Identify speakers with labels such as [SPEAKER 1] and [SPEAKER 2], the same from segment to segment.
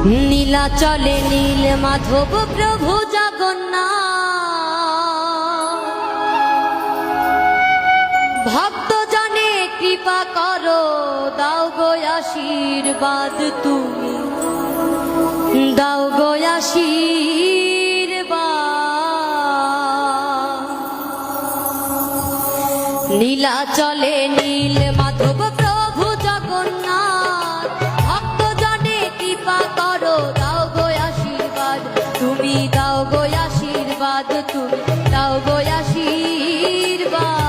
[SPEAKER 1] নীলাচলে নীল মাধব প্রভু জগন্নাথ, ভক্ত জনে কৃপা করো, দাও গো আশীর্বাদ তুমি, দাও গো আশীর্বাদ। নীলাচলে নীল মাধব প্রভু জগন্নাথ, ভক্ত জনে কৃপা করো, দাও গো আশীর্বাদ তুমি, দাও গো আশীর্বাদ তুমি, দাও গো আশীর্বাদ।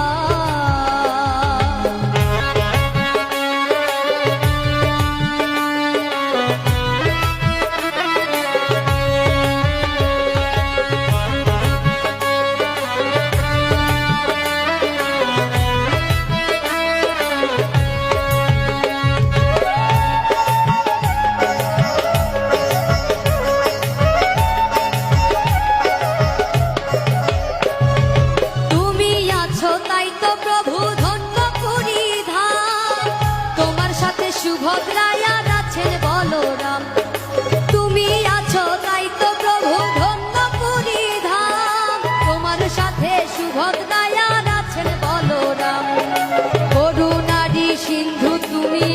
[SPEAKER 1] সুভদ্রায়া আছেন বলরাম, তুমি আছো তাই তো প্রভু ধন্য পুরী ধাম, তোমার সাথে সুভদ্রায়া আছেন বলরাম। করুণারি সিন্ধু তুমি,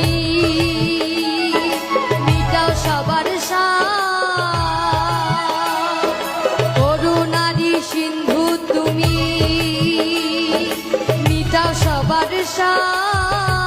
[SPEAKER 1] মিটাও সবার সাথ, করুণারি সিন্ধু তুমি, মিটাও সবার সাথ।